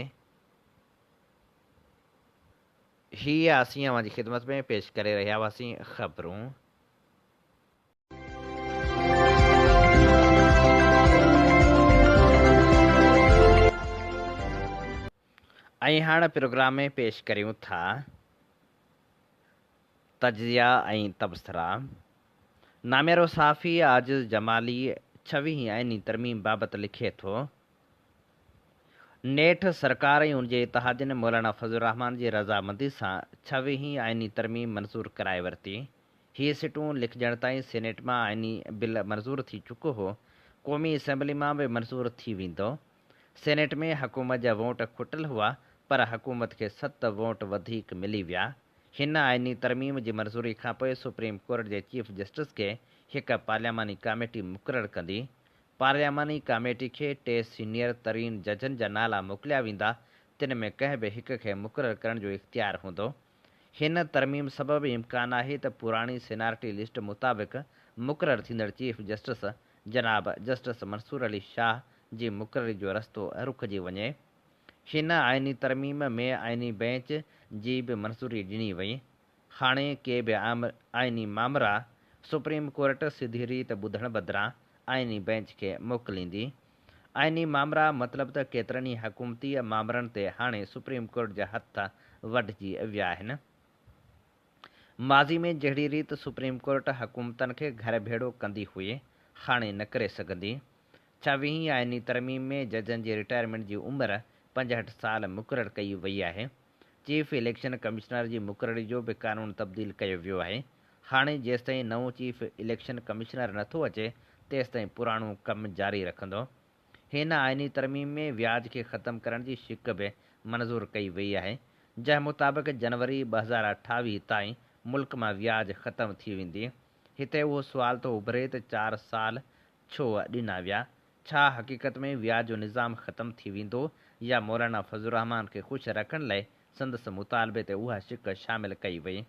[SPEAKER 2] हीअ असीं अवां जी ख़िदमत में पेश करे रहिया हुआसीं ख़बरूं। ऐं हाणे प्रोग्राम में पेश करियूं था तजिया ऐं तबसरा। नामेरो साफ़ी आजिज़ जमाली 26वीं आइनी तरमीम बाबति लिखे थो। नेठ सरकार ऐं उनजे इतिहादियुनि मौलाना फज़लुर रहमान जी रज़ामंदी सां 26वीं आइनी तरमीम मंज़ूर कराए वरिती। हीअ सिटूं लिखजण ताईं सेनेट मां आइनी बिल मंज़ूर थी चुको हो। क़ौमी असेंबली मां बि मंज़ूर थी वेंदो। सेनेट में हुकूमत जा वोट खुटल हुआ, पर हुकूमत खे 7 वोट वधीक मिली विया। हिन आइनी तरमीम जी मंज़ूरी खां पोइ सुप्रीम कोर्ट जे चीफ जस्टिस खे हिकु पार्लियामानी कमेटी मुक़ररु कंदी। पार्लियामानी कमेटी खे 3 सीनियर तरीन जजनि जा नाला मोकिलिया वेंदा। तिन में कंहिं बि हिक खे मुक़ररु करण जो इख़्तियार हूंदो। हिन तरमीम सबबि इम्कान आहे त पुराणी सीनियरिटी लिस्ट मुताबिक़ मुक़ररु थींदड़ चीफ जस्टिस जनाब जस्टिस मंसूर अली शाह जी मुक़ररी जो रस्तो रुकिजी वञे। हिन आइनी तरमीम में आइनी बेंच जी बि मंज़ूरी ॾिनी वई। हाणे के बि आइनी मामला सुप्रीम कोर्ट सिधी रीति ॿुधण बदिरां आइनी बेंच खे मोकिलींदी। आइनी मामला मतिलबु त केतिरनि ई हुकूमती मामलनि ते हाणे सुप्रीम कोर्ट जा हथ वढिजी विया आहिनि। माज़ी में जहिड़ी रीति सुप्रीम कोर्ट हुकूमतनि खे घर भेड़ो कंदी हुई, हाणे न करे सघंदी। 26वीं आइनी तरमीम में जजनि जी रिटायरमेंट जी उमिरि 65 साल मुक़ररु कई वई आहे। चीफ इलेक्शन कमिश्नर जी मुक़ररी जो बि क़ानून तब्दील कयो वियो आहे। हाणे जेसिताईं नओं चीफ इलेक्शन कमिश्नर नथो अचे तेसिताईं पुराणो कमु जारी रखंदो। हिन आइनी तरमीम में व्याज खे ख़तमु करण जी शिक बि मंज़ूर कई वई आहे, जंहिं मुताबिक़ जनवरी 2028 ताईं मुल्क मां व्याज ख़तमु थी वेंदी। हिते उहो सुवाल थो उभिरे त 4 साल छो ॾिना विया। छा हक़ीक़त में व्याज जो निज़ाम ख़तमु थी वेंदो या मौलाना फज़लुर रहमान खे ख़ुशि रखण लाइ संदसि मुतालबे ते उहा शिक शामिल कई वई।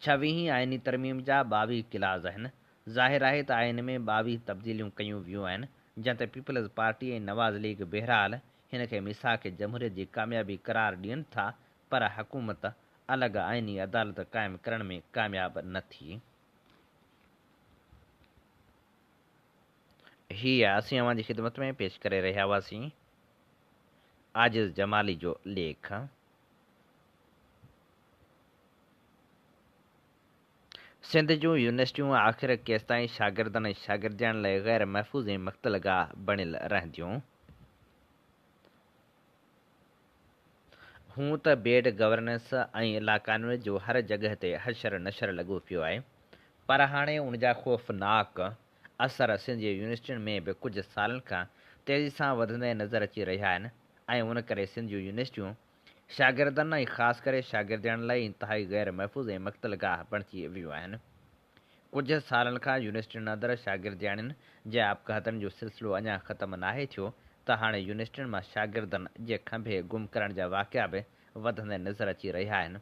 [SPEAKER 2] 26वीं आइनी तरमीम जा 22 क्लाज़ आहिनि। ज़ाहिर आहे त आइन में 22 तब्दीलियूं कयूं वियूं आहिनि, जंहिं ते पीपल्स पार्टी ऐं नवाज़ लीग बहरहाल हिन खे मिसाक जमहूरियत जी कामयाबी करार ॾियनि था, पर हुकूमत अलॻि आइनी अदालत क़ाइमु करण में कामयाब न थी। हीअ असीं अवां जी ख़िदमत में पेश करे रहिया हुआसीं आजिज़ जमाली जो लेख। सिंध जूं यूनिवर्सिटियूं आख़िर केसिताईं शागिर्दनि ऐं शागिर्दियाणनि लाइ ग़ैर महफ़ूज़ ऐं मख़्तलगाह बणियल रहंदियूं। हूं त बेड गवर्नेंस ऐं लाक़ानूनी जो हर जॻह ते हशर नशर लॻो पियो आहे, पर हाणे उन जा ख़ौफ़नाक असर सिंध जी यूनिवर्सिटियुनि में बि कुझु सालनि खां तेज़ी सां वधंदे नज़र अची रहिया आहिनि ऐं उन करे सिंध जूं यूनिवर्सिटियूं शागिर्दनि ऐं ख़ासि करे शागिर्दियाणनि लाइ इंतिहाई ग़ैर महफ़ूज़ ऐं मख़्तलगाह बणिजी वियूं आहिनि। कुझु सालनि खां यूनिवर्सिटियुनि अंदरि शागिर्दियाणियुनि जे आपघातनि जो सिलसिलो अञा ख़तमु नाहे थियो त हाणे यूनिवर्सिटियुनि मां शागिर्दनि जे खंभे गुम करण जा वाक़िया बि वधंदे नज़र अची रहिया आहिनि।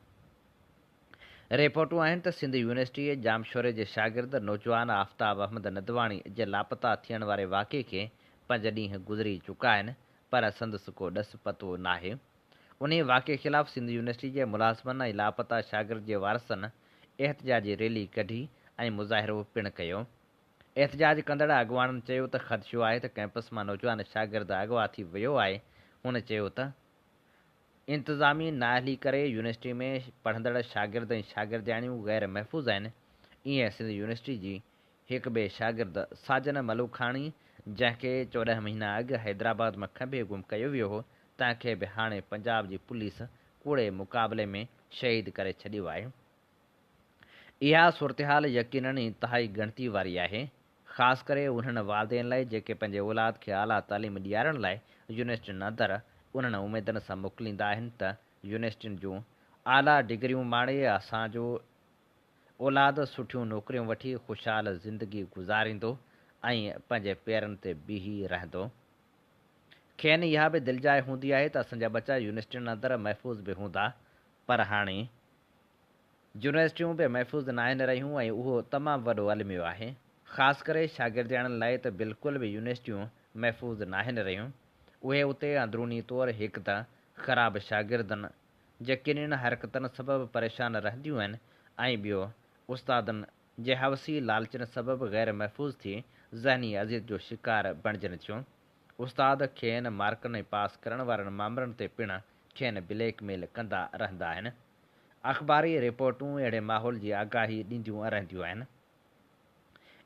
[SPEAKER 2] रिपोर्टूं आहिनि त सिंध यूनिवर्सिटीअ जामशोरे जे शागिर्द नौजवान आफ़ताब अहमद नदवाणी जे लापता थियण वारे वाक़िए खे 5 ॾींहं गुज़री चुका आहिनि, पर संदसि को ॾस पतो नाहे। उन वाक़िए ख़िलाफ़ सिंध यूनिवर्सिटी जे मुलाज़िमनि ऐं लापता शागिर्द जे वारसनि एहतजाजी रैली कढी ऐं मुज़ाहिरो पिणु कयो। एहतजाज कंदड़ अॻवाननि चयो त ख़दशो आहे त कैंपस मां नौजवान शागिर्द अॻवा थी वियो आहे। हुन चयो त इंतज़ामी नाअहली करे यूनिवर्सिटी में पढ़ंदड़ शागिर्द ऐं शागिर्दियाणियूं गैर महफ़ूज़ आहिनि। ईअं सिंध यूनिवर्सिटी जी हिकु ॿिए शागिर्द साजन मलूखाणी, जंहिंखे 14 महीना अॻु हैदराबाद मां खंभे गुम कयो वियो हो, तंहिंखे बि हाणे पंजाब जी पुलिस कूड़े मुक़ाबले में शहीद करे छॾियो आहे। इहा सूरतहाल यकीनन इंतिहाई ॻणती वारी आहे, ख़ासि करे उन्हनि वालदेन लाइ जेके पंहिंजे औलाद खे आला तालीम ॾियारण लाइ यूनिवर्सिटियुनि अंदरि उन्हनि उमेदनि सां मोकिलींदा आहिनि त यूनिवर्सिटियुनि जूं आला डिग्रियूं माणे असांजो औलाद सुठियूं नौकरियूं वठी ख़ुशहाल ज़िंदगी गुज़ारींदो ऐं पंहिंजे पेरनि ते बीही रहंदो। खेनि इहा बि दिलजाए हूंदी आहे त असांजा बचा यूनिवर्सिटियुनि अंदरि महफ़ूज़ बि हूंदा, पर हाणे यूनिवर्सिटियूं बि महफ़ूज़ न आहिनि रहियूं ऐं उहो तमामु वॾो अलमियो आहे। ख़ासि करे शागिर्दियाणनि लाइ त बिल्कुलु बि यूनिवर्सिटियूं महफ़ूज़ न आहिनि रहियूं। उहे उते अंदरूनी तौरु हिकु त ख़राबु शागिर्दनि जे किनियुनि हरकतनि सबबु परेशान रहंदियूं आहिनि ऐं ॿियो उस्तादनि जे हवसी लालचनि सबबु गैर महफ़ूज़ थी ज़हनी अज़ियत जो शिकार बणिजनि थियूं। उस्ताद खेनि मार्कनि पास करण वारनि मामरनि ते पिणु खेनि ब्लैकमेल कंदा रहंदा आहिनि। अख़बारी रिपोर्टूं अहिड़े माहौल जी आगाही ॾींदियूं रहंदियूं आहिनि।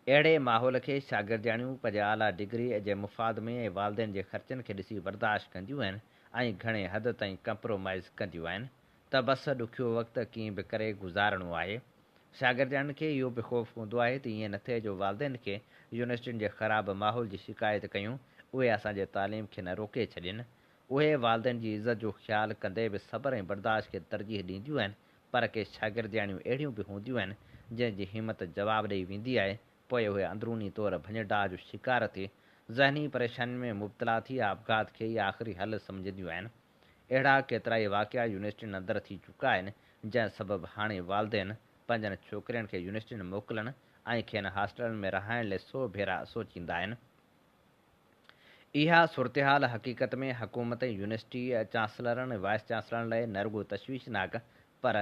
[SPEAKER 2] अहिड़े माहौल खे शागिर्दियाणियूं पंहिंजे आला डिग्री जे मुफ़ाद में ऐं वालदेन जे ख़र्चनि खे ॾिसी बर्दाश्त कंदियूं आहिनि ऐं घणे हद ताईं कंप्रोमाइज़ कंदियूं आहिनि त बसि ॾुखियो वक़्तु कीअं बि करे गुज़ारणो आहे। शागिर्दियाणनि खे इहो बि ख़ौफ़ हूंदो आहे त ईअं न थिए जो वालदेन खे यूनिवर्सिटियुनि जे ख़राबु माहौल जी शिकायत कयूं उहे असांजे तालीम खे न रोके छॾनि। उहे वालदेन जी इज़त जो ख़्यालु कंदे बि सब्र ऐं बर्दाश्त खे तरजीह ॾींदियूं आहिनि, पर के शागिर्दियाणियूं अहिड़ियूं बि हूंदियूं आहिनि जंहिंजी हिमत जवाबु ॾेई वेंदी आहे। पोइ उहे अंदरूनी तौरु भञडाह जो शिकार थी ज़हनी परेशानियुनि में मुब्तला थी आपघात खे ई आख़िरी हल सम्झंदियूं आहिनि। अहिड़ा केतिरा ई वाक़िया यूनिवर्सिटियुनि अंदरि थी चुका आहिनि, जंहिं सबबु हाणे वालदेन पंहिंजनि छोकिरियुनि खे यूनिवर्सिटियुनि मोकिलण ऐं खेनि हॉस्टलनि में रहाइण लाइ 100 भेरा सोचींदा आहिनि। इहा सूरतहाल हक़ीक़त में हुकूमत यूनिवर्सिटी चांसलरनि ऐं वाइस चांसलरनि लाइ न रुॻो तशवीशनाक पर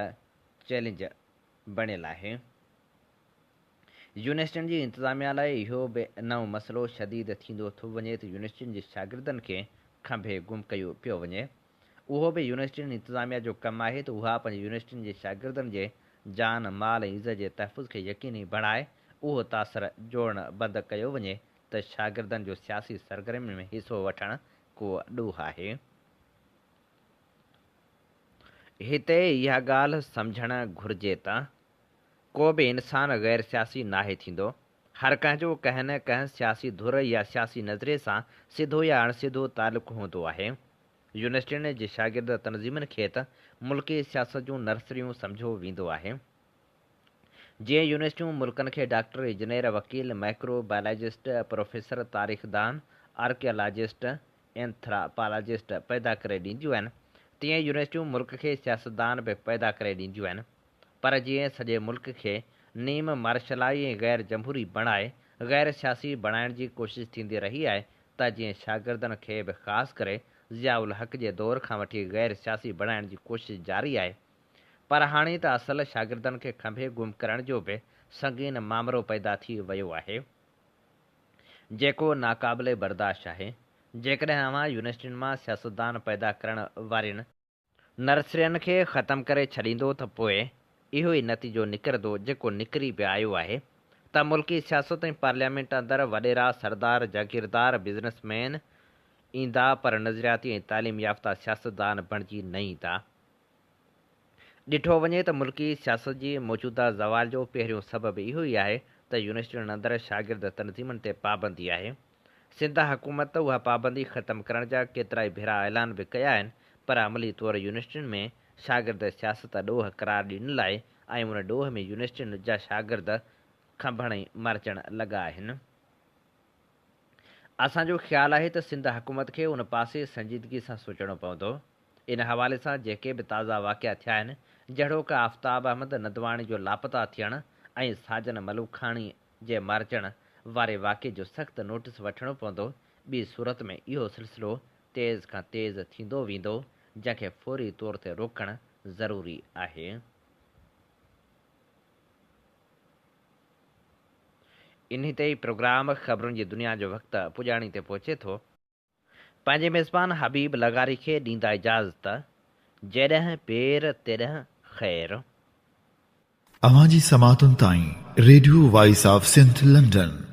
[SPEAKER 2] चैलेंज बणियल आहे। यूनिवर्सिटियुनि जी इंतिज़ामिया लाइ इहो बि नओं मसइलो शदीद थींदो थो वञे त यूनिवर्सिटियुनि जे शागिर्दनि खे खंभे गुम कयो पियो वञे। उहो बि यूनिवर्सिटियुनि इंतिज़ामिया जो कमु आहे त उहा पंहिंजे यूनिवर्सिटियुनि जे शागिर्दनि जे जान माल ऐं इज़त जे तहफ़ुज़ खे यकीनी बणाए उहो तासिर जोड़णु बंदि कयो वञे त शागिर्दनि जो सियासी सरगर्मियुनि में हिसो वठणु को ॾोह आहे। हिते इहा ॻाल्हि सम्झणु घुरिजे त को बि इंसानु गैर सियासी नाहे थींदो। हर कंहिंजो कंहिं न कंहिं सियासी धुर या सियासी नज़रिए सां सिधो या अणसिधो तालुक़ु हूंदो आहे। यूनिवर्सिटियुनि जे शागिर्द तनज़ीमुनि खे त मुल्की सियासत जूं नर्सरियूं सम्झो वेंदो आहे। जीअं यूनिवर्सिटियूं मुल्कनि खे डॉक्टर, इंजीनियर, वकील, माइक्रोबायोलॉजिस्ट, प्रोफेसर, तारीख़दान, आर्कियोलॉजिस्ट, एंथ्रोपोलॉजिस्ट पैदा करे ॾींदियूं आहिनि, तीअं यूनिवर्सिटियूं मुल्क खे सियासतदान बि पैदा करे ॾींदियूं आहिनि। पर जीअं सॼे मुल्क खे नीम मार्शलाई ऐं गैर जमहूरी बणाए गैर सियासी बणाइण जी कोशिशि थींदी रही आहे, त जीअं शागिर्दनि खे बि ख़ासि करे ज़ियाउल हक़ जे दौर खां वठी गैर सियासी बणाइण जी कोशिशि जारी आहे। पर हाणे त असल शागिर्दनि खे खंभे गुम करण जो बि संगीन मामिलो पैदा थी वियो आहे, जेको नाक़ाबिले बर्दाश्त आहे। जेकॾहिं अवां यूनिवर्सिटियुनि मां सियासतदान पैदा करण वारनि नर्सरियुनि खे ख़तमु करे छॾींदो त पोइ इहो ई नतीजो निकिरंदो जेको निकिरी बि आयो आहे त मुल्की सियासत ऐं पार्लियामेंट अंदरि वॾेरा, सरदार, जागीरदार, बिज़नेसमैन ईंदा पर नज़रियाती ऐं तालीम याफ़्ता सियासतदान बणिजी न ईंदा। ॾिठो वञे त मुल्की सियासत जी मौजूदा ज़वाल जो पहिरियों सबबु इहो ई आहे त यूनिवर्सिटियुनि अंदरि शागिर्द तनज़ीमुनि ते पाबंदी आहे। सिंध हुकूमत उहा पाबंदी ख़तमु करण जा केतिरा ई भेरा ऐलान बि कया आहिनि, पर अमली तौरु यूनिवर्सिटियुनि में शागिर्द सियासत ॾोह करार ॾियण लाइ ऐं उन ॾोह में यूनिवर्सिटियुनि जा शागिर्द खंभण ई मरचण लॻा आहिनि। असांजो ख़्यालु आहे त सिंध हुकूमत खे उन पासे संजीदगी सां सोचणो पवंदो। इन हवाले सां जेके बि ताज़ा वाक़िया थिया आहिनि, जहिड़ोकि आफ़ताब अहमद नदवाणी जो लापता थियणु ऐं साजन मलूखाणी जे मरजण वारे वाक़े जो सख़्तु नोटिस वठणो पवंदो। ॿी सूरत में इहो सिलसिलो तेज़ खां तेज़ थींदो वेंदो, जंहिंखे फौरी तौर ते रोकणु ज़रूरी आहे। इन ते ई प्रोग्राम ख़बरुनि जी दुनिया जो वक़्तु पुॼाणी ते पहुचे थो। पंहिंजे मेज़बान हबीब लगारी खे ॾींदा इजाज़त। जॾहिं पेर तॾहिं ख़ैर।
[SPEAKER 1] अवां जी समातुनि ताईं radio voice of Sindh London.